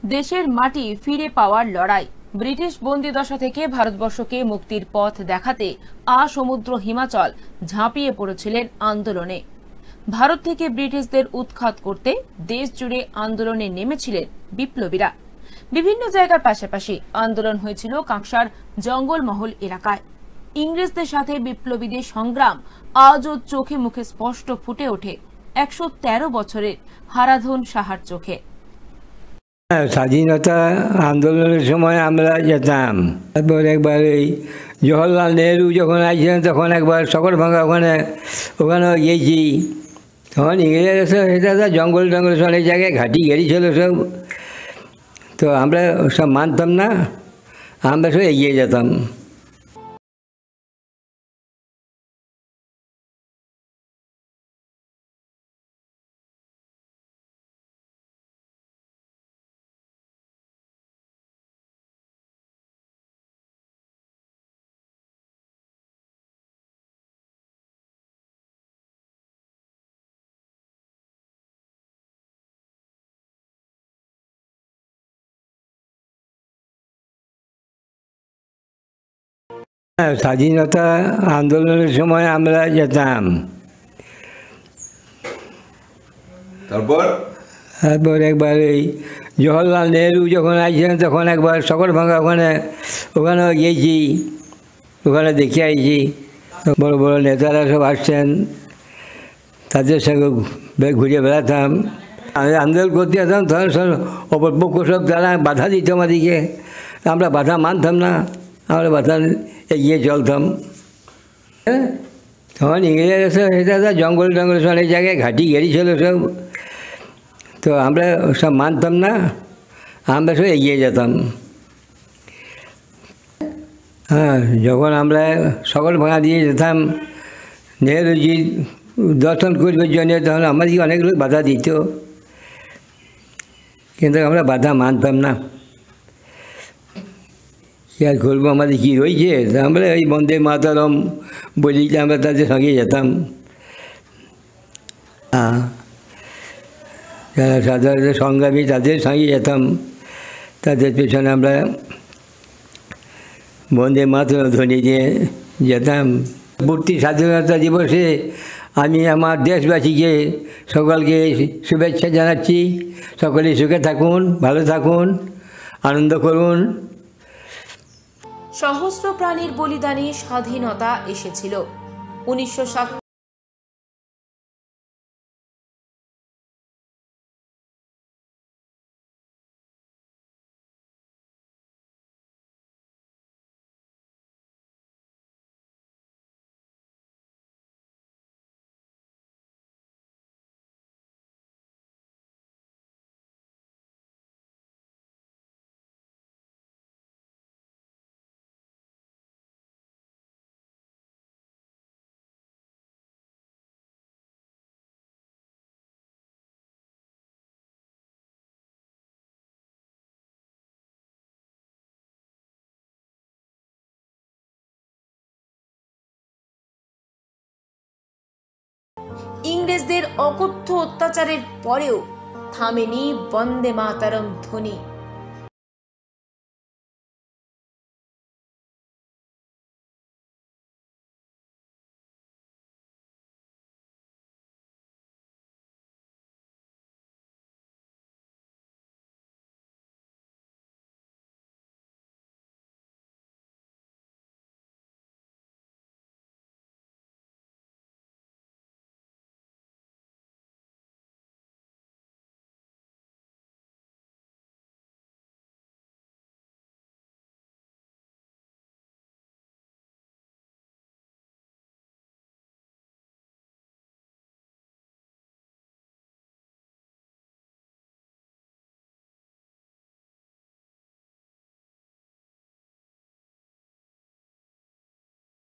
দেশের মাটি ফিরে পাওয়ার লড়াই। ব্রিটিশ বন্দিদশা থেকে ভারতবর্ষকে মুক্তির পথ দেখাতে সমুদ্র হিমাচল ঝাঁপিয়ে পড়েছিলেন আন্দোলনে। ভারত থেকে ব্রিটিশদের উৎখাত করতে দেশ জুড়ে আন্দোলনে নেমেছিলেন বিপ্লবীরা। বিভিন্ন জায়গার পাশাপাশি আন্দোলন হয়েছিল কাঁকসার জঙ্গলমহল এলাকায়। ইংরেজদের সাথে বিপ্লবীদের সংগ্রাম আজও চোখে মুখে স্পষ্ট ফুটে ওঠে ১১৩ বছরের হারাধন সাহার চোখে। স্বাধীনতা আন্দোলনের সময় আমরা যেতাম। তারপর একবার এই জওহরলাল নেহরু যখন আসছিলেন তখন একবার সকরভাঙ্গা ওখানে গিয়েছি। তখন ইংরেজরা এটা জঙ্গল টঙ্গল সব অনেক জায়গায় ঘাঁটি ঘেরিছিল সব। তো আমরা সব মানতাম না, আমরা সব এগিয়ে যেতাম। স্বাধীনতা আন্দোলনের সময় আমরা যেতাম। তারপর একবার এই জওহরলাল নেহরু যখন আসছিলেন তখন একবার সকরভাঙ্গা ওখানে গিয়েছি। ওখানে দেখে আইছি, বড় বড় নেতারা সব আসছেন, তাদের সঙ্গে ঘুরে বেড়াতাম। আমি আন্দোলন করতে যেতাম, তখন সব অপরপক্ষ সব তারা বাধা দিত আমাদিকে। আমরা বাধা মানতাম না, আমরা বাধা এগিয়ে চলতাম। তখন ইংরেজরা সব এটা জঙ্গল টঙ্গল সব অনেক জায়গায় ঘাঁটি ঘেরিছিল সব। তো আমরা সব মানতাম না, আমরা সব এগিয়ে যেতাম। যখন আমরা সকরভাঙ্গা দিয়ে যেতাম নেহরুজি দর্শন করবার জন্য, তখন আমাদেরকে অনেক লোক বাধা দিত, কিন্তু আমরা বাধা মানতাম না। কি আর করবো, আমাদের কী রয়েছে? আমরা এই বন্দে মাতরম বলি, আমরা তাদের সঙ্গে যেতাম। যারা সাধারণ সংগ্রামী তাদের সঙ্গে যেতাম, তাদের পেছনে আমরা বন্দে মাতরম ধ্বনি দিয়ে যেতাম। পূর্তি স্বাধীনতা দিবসে আমি আমার দেশবাসীকে সকলকে শুভেচ্ছা জানাচ্ছি। সকলে সুখে থাকুন, ভালো থাকুন, আনন্দ করুন। সহস্র প্রাণীর বলিদানে স্বাধীনতা এসেছিল। ১৯৭৭ইংরেজদের অকথ্য অত্যাচারের পরেও থামেনি বন্দে মাতরম ধ্বনি।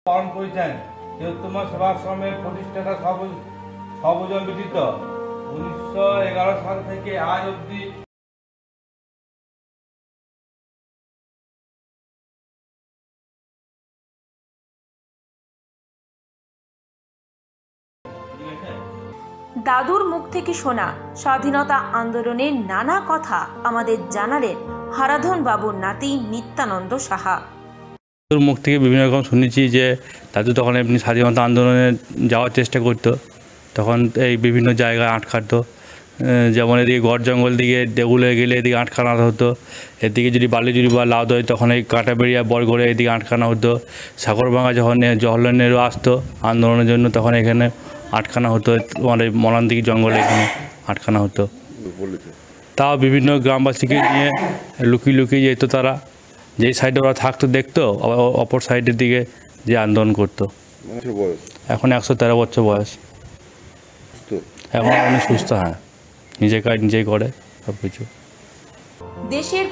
পালন করেছেন বৃহত্তম সেবাশ্রমের প্রতিষ্ঠাতা সর্বজন ব্যতীত ১৯১১ সাল থেকে আজ অবধি দাদুর মুখ থেকে শোনা স্বাধীনতা আন্দোলনের নানা কথা আমাদের জানালেন হারাধন বাবুর নাতি নিত্যানন্দ সাহা। দাদুর মুখ থেকে বিভিন্ন রকম শুনেছি যে দাদু তখন এমনি স্বাধীনতা আন্দোলনে যাওয়ার চেষ্টা করতো, তখন এই বিভিন্ন জায়গায় আটকাতো, যেমন এদিকে গড় জঙ্গল দিকে দেগুলে গেলে এদিকে আটকানো হতো, এদিকে যদি বালিজুড়ি বা লাউদ হয় তখন এই কাঁটাবেড়িয়া বরগড়ে এদিকে আটকানো হতো, সাগরভাঙা যখন জওহরলাল নেহরু আসতো আন্দোলনের জন্য তখন এখানে আটকানো হতো, মানে মলানদিঘি জঙ্গলে এখানে আটকানো হতো। তাও বিভিন্ন গ্রামবাসীকে নিয়ে লুকিয়ে লুকিয়ে যেত, তারা যেই সাইডে ওরা থাকতো দেখতো, অপর সাইডের দিকে যে আন্দোলন করতো। এখন 113 বছর বয়স, এখন অনেক সুস্থ। হ্যাঁ, নিজে কাজ নিজেই করে সব কিছু। দেশের